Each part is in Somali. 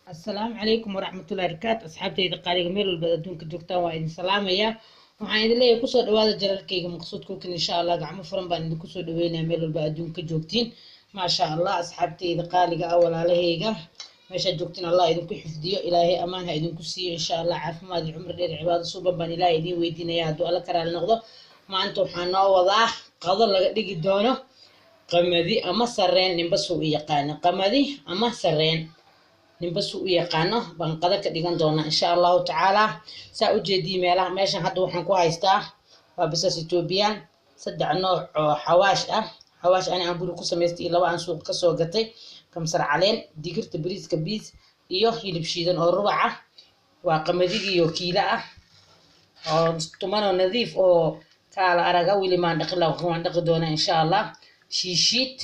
السلام عليكم ورحمة الله وبركاته أصحابتي إذا قارئ ميل البلدون كجوكتا وإن سلام يا waxaan idin leeyahay kusoo dhawaada jalalkayga maqsuudkulkan insha Allah gacmo furan baan idin kusoo dhaweynaa meel walba adduunka joogtiin maasha Allah asxaabtayda qaaliga ah walaalahayga meesha joogtiin Allah idinku xifdiyo ilaahay amaan ha idinku siiyo insha Allah caafimaad iyo cumri dheer cibaado suuban baan ilaahay idin weydiinayaa hadduu alla karaal noqdo maanta waxaan noo wadaa qado laga dhigi doono qamadi ama sarreen ninba suu u yaqaan qamadi ama sarreen ninba suu u yaqaano baan qada ka dhigan doonaa insha Allahu tacaala saa u jeedii meelaha meeshan hadda waxaan ku haystaa waa bisas Ethiopian saddex nooc oo xawaash aan buru ku samaystay laba aan suuq ka soo gatay kamsar caleen digirta bariiska biis iyo hilib shiidan oo rubac ah waa qamadigi iyo kiila ah oo tumano nadiif oo kala araga wili maan dhaqi doonaa insha Allah shiishid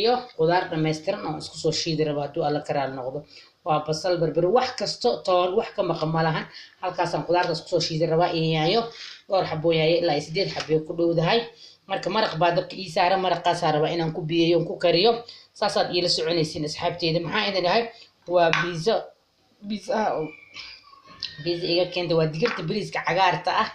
iyo qudaar dhameystiran oo isku soo shiidi raba hadduu alla karaal noqdo waa basal barbar wax kasto toon wax ka maqan malahan halkaasaan qudaarta isku soo shiidi rabaa iyo yaayo dhowr xabo yaayo ilaa 8 xabo ku dhowdahay marka maraq baa dabka ii saaran maraqaas rabaa inaan ku biyeeyo ku kariyo saasaad ila soconaysiin asxaabteeda maxaa idin dhahay waa biza iga keenta waa digirta bariiska cagaarta ah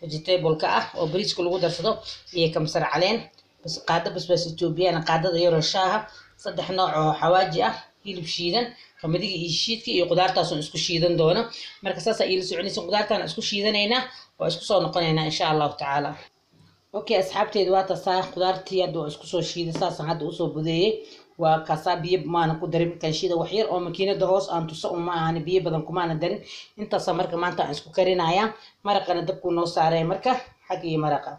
vegetable-ka ah oo bariiska lagu darsado iyo kamsar caleen بس قاعدة بس إثيوبيان قاعدة يروشاها صدق نوع حواجي يلب شيدن قمدي يشيد كي يقدر تاسون اسكو شيدن دونا مركز أساسا يلسو عني سقدر تان اسكو شيدن هنا واسكو صار نقول هنا إن شاء الله تعالى أوكي أصحابتي دوات صار قدر تيادو اسكو صار شيد أساسا هاد وصو بديه وكسابية ما نقدر يمكن شيء وحير أو ماكينة دهوس أن تصق ما أنا بيه بدن كمان ندرن أنت صار كمان تان اسكو كرينايا مركز ندبكو نص عري مركز حقي مركز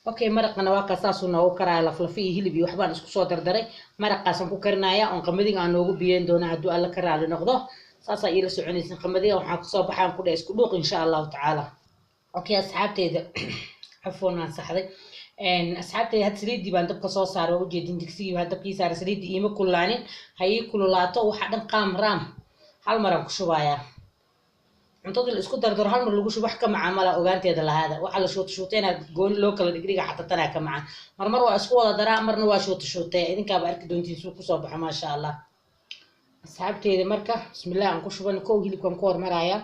اوكي مرقنا waa kaasoo noo karaa laflafi hilib iyo waxbaan isku soo dardaray maraqaasan ku karinaaya on qamadiga aan noogu biyeen doona haduu alla ka raali noqdo saasa ila soconaysan qamadiga waxaan ku soo baxaan ku dhees ku dhuuq insha Allah taala اوكي asxaabteeda afwan aan saxday asxaabteeda had saliidi baan dabka soo saaro oo jeedin digsiga had dabkii saar saliidi iima kulaanin hay kululaato waxa dhan qaamraam hal mar ku shubaaya cuntada la isku dardaro hal mar lagu shubax ka macaamala ogaanteeda lahaada waxa la shooteena goon loo kala dhigriga xataa tana ka macaan marmar waa isku wada daraa marna waa shootay idinka ba arki doontiin suu ku soo baxa ma sha Allah asxaabteeda marka bismillah aan ku shuban koow hilibkan ku hormaraya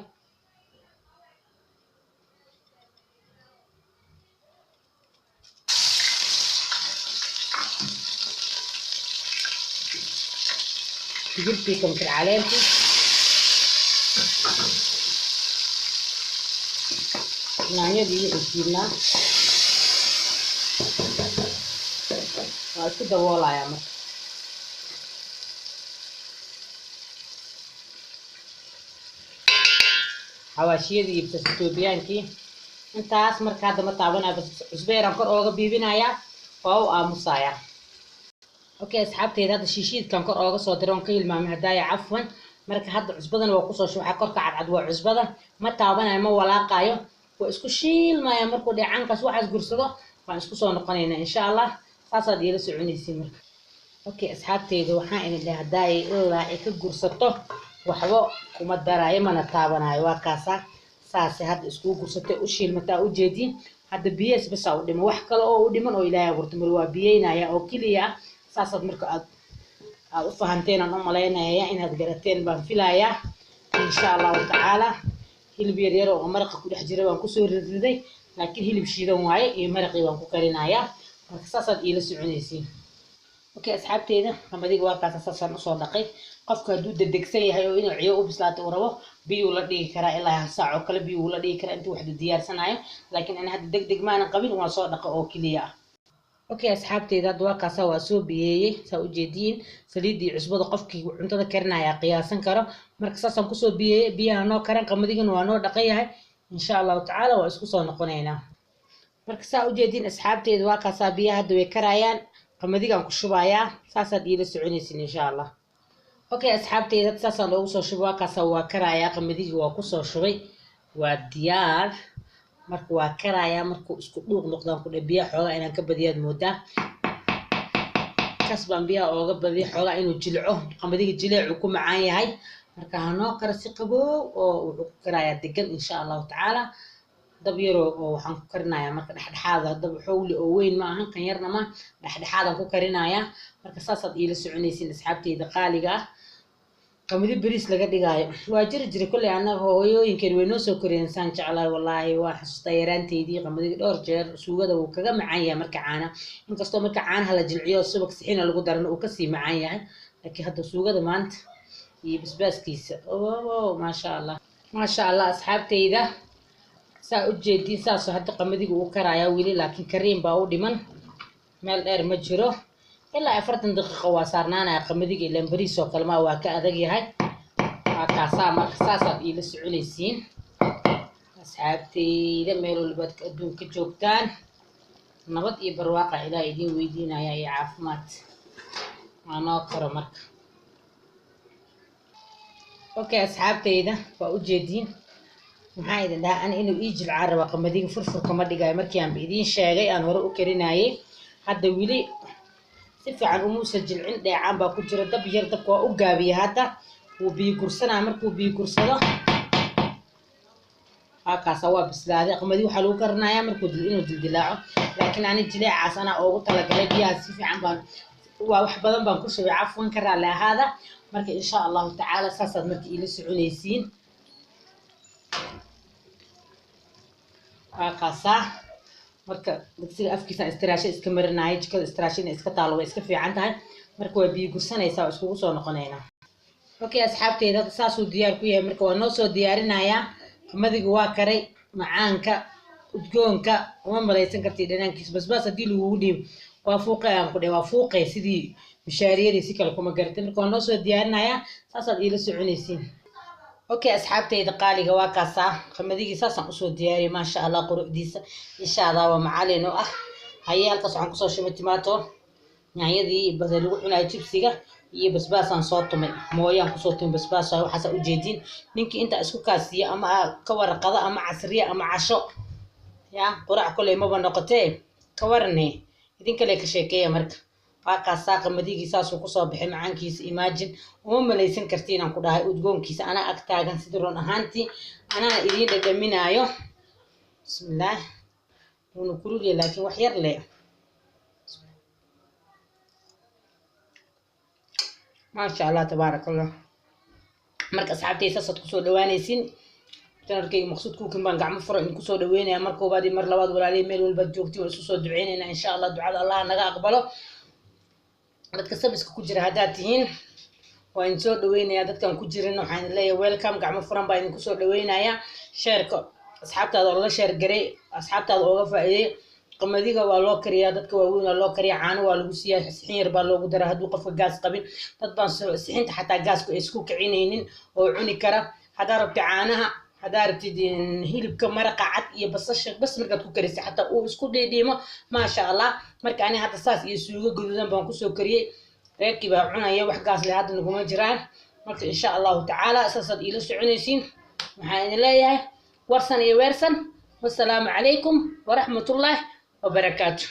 digirtii kamsar caleenti yaanyadii isdiina waa isku daboolaya marka xawaashiyadii iyo Ethiopiankii intaas marka hadda ma taabanaa bas cusbeeran kor ooga biibinaya waa u aamusaya okay asxaabteeda hadda shiishiidkan kor ooga soo diroon ka hilmaamay hadaaya cafwan marka hadda cusbadan waa ku soo shuuxa korka cadcad waa cusbadan ma taabanayo ma walaaqayo واسكو شيل ما يمركو دي عنكس waxaas gursado waan isku soo noqonaynaa insha Allah saasaad ila soconaysiin marka okay asxaabteeda waxaan idin leeyahay ilaa ay ka gursato waxba kuma daraayo mana taabanayo waa kaasa saasi hadda isku gursatay u shiilmataa u jeedin hadda biyees bas u dhimo wax kale oo u dhiman oo ilaahay abuurtay mar waa biyeynaya oo kaliya saasaad marka aad u fahanteen aan u maleynaya inaad garateen baan filayaa insha Allah taala hilib yar oo maraqa ku dhex jira waan ku soo riday laakiin hilib shiidan waaye iyo maraqii waan ku karinayaa marka saasaad ila soconaysiin okay asxaabteeda qamadiga waa kaas saasan u soo dhaqay qofka haduu degdegsan yahay oo inuu ciyo u bislaato uu rabo biyo la dhigi karaa ilaa hal saac oo kale biyo la dhigi karaa intuu wax diyaarsanayo laakiin ana hadda degdeg ma aan qabin waan soo dhaqay oo kaliya okay asxaabteeda waa kaas waa soo biyeeyay saa u jeedin saliidii cusbada qofkii cuntada karinaya qiyaasan karo marka saasan ku soo biyeeyay biyaha noo karan qamadigan waa noo dhaqayahay insha Allah taala waa isku soo noqonaynaa marka saa u jeedin asxaabteeda waa kaas biyaha hadda way karayaan qamadigan ku shubaya saasaad ila soconaysiin insha Allah okay asxaabteeda saasan loogu soo shubaa kaas waa karaya qamadiga waa ku soo shubay waa diyaar marka waa karaya markuu isku dhuuq noqdaan ku dhabiya xooga inaan ka badiyad moodaa kasban biya ooga badiyo xooga inuu jilco qamadiga jileecu ku macaan yahay marka hanoo kara si qabow oo wuxuu karaya degan insha Allah taala dab yar oo waxaan ku karinayaa marka dhaxdhaxaada dab xawli oo weyn ma ahan kan yarna ma dhaxdhaxaadan ku karinayaa marka saasaad ila soconaysiin asxaabteyda qaaliga ah qamadi bariis laga dhigaayo waa jiri kulli anaga hooyooyinkan way noo soo koreen saan jeclahay wallahi waa xasuusta yaraanteedii qamadiga dhowr jeer suugada uu kaga macaan yahay marka caana inkastoo marka caanaha la jilciyo subag sixina lagu darano uu kasii macaan yahay laakiin hadda suugada maanta iyo basbaaskiisa maasha allah asxaabteyda saa u jeedin saasoo hadda qamadiga uu karayaa weli laakiin kariim baa u dhiman meel dheer ma jiro ilaa 40 daqiiqo waa saarnaanaya qamadiga ilaan bariis oo kalma waa ka adag yahay kaasaa marka saasaad iila soconaysiin asxaabteyda meel walba adduunka joogtaan nabad iyo barwaaqa ilaahay idin weydiinaya iyo caafimaad waa noo karo marka okay asxaabteyda waa u jeedin maxaa idin dhahaa ana inuu ii jilcaan raba qamadiga furfurka ma dhigayo markii aan idiin sheegay aan hore u karinayay hadda wili si fiican umuusa jilcin dheecaan baa ku jira dab yar dabka waa u gaabiya hadda wuu biyo gursanaa markuu biyo gursado halkaasa waa bislaaday qamadi waxaa lagu karinayaa markuu inuu dildilaaco laakiin ani jileecaas anaa ugu talagalay biyaha si fiican baan waa wax badan baan ku shubay cafwan ka raali ahaada marka insha allahu tacaala saasaad marka iila soconaysiin halkaasa marka digsiga afkiisa istiraasho iska marinayo jikada istiraashina iska taalo way iska fiican tahay marka waa biyo gursanaysaa iskugu soo noqonaynaa okay asxaabteyda saasuu diyaar ku yahay marka waa noo soo diyaarinayaa qamadiga waa karay macaanka udgoonka uma malaysan kartid dhanaankiisa basbaas haddii lagugu dhiibo waa fuuqay aan ku dhe waa fuuqay sidii mishaariyadii si kale kuma garatay marka waa noo soo diyaarinayaa saasaad iila soconaysiin okay asxaabteyda qaaliga waa kaasaa qamadigi saasaan usoo diyaariyay maasha allah quruxdiisa insha allah waa macalin oo ah haye halkaas waxaan kusoo shubay timaato yaanyadii basal lagu cunayo jibsiga iyo basbaasaan soo tumay mooyaan kusoo tumay basbaas waxaas u jeedin ninkii inta isku kaasiya ama ka warqada ama casriya ama casho ya qurac kale maba noqotee ka warne idin kale ka sheekeeya marka waa kaasaa qamadigi saasuu kusoo bixay macaankiisa imagine uma malaysan kartiin aan ku dhahay udgoonkiisa anaa ag taagan sidii roon ahaantii anaa idiin dhadhaminaayo bismillaah wuuna kululya laakiin wax yar leh maasha allah tabaarakallah marka asxaabtay saasaad kusoo dhawaanaysiin janarkayga maqsuud kuukin baan gacmo furo idin kusoo dhaweynaya mar koobaad iyo mar labaad walaalihii meel walbaad joogtiin waan isu soo duceynaynaa insha allah ducada allah naga aqbalo dadka sabiska ku jira haddaad tihiin waa idin soo dhaweynayaa dadkan ku jirin waxaan leeyahay welcome gacmo furan baa idin kusoo dhaweynayaa sheerka asxaabtaada oo la sheer garay asxaabtaada ooga faa'iiday qamadiga waa loo kariyaa dadka waaweyn waa loo kariyaa caano waa lagu siiyaa sixin yar baa loogu daraa hadduu qofka gaas qabin dad baan sixinta xataa gaasku ay isku kicinaynin oo cuni kara haddaa rabti caanaha haddaa rabtid hilibka maraqa cad iyo basasha bas markaad ku karisay xataa uu isku dhiidhiimo maasha allah marka ani hadda saas iyo suugo gaduudan baan kusoo kariyey reerkii baa cunaya wax gaas leh hadda naguma jiraan marka insha allahu tacaala saasaad iila soconaysiin waxaan idin leeyahay warsan iyo weersan wassalaamu calaykum waraxmatullaahi وبركاته.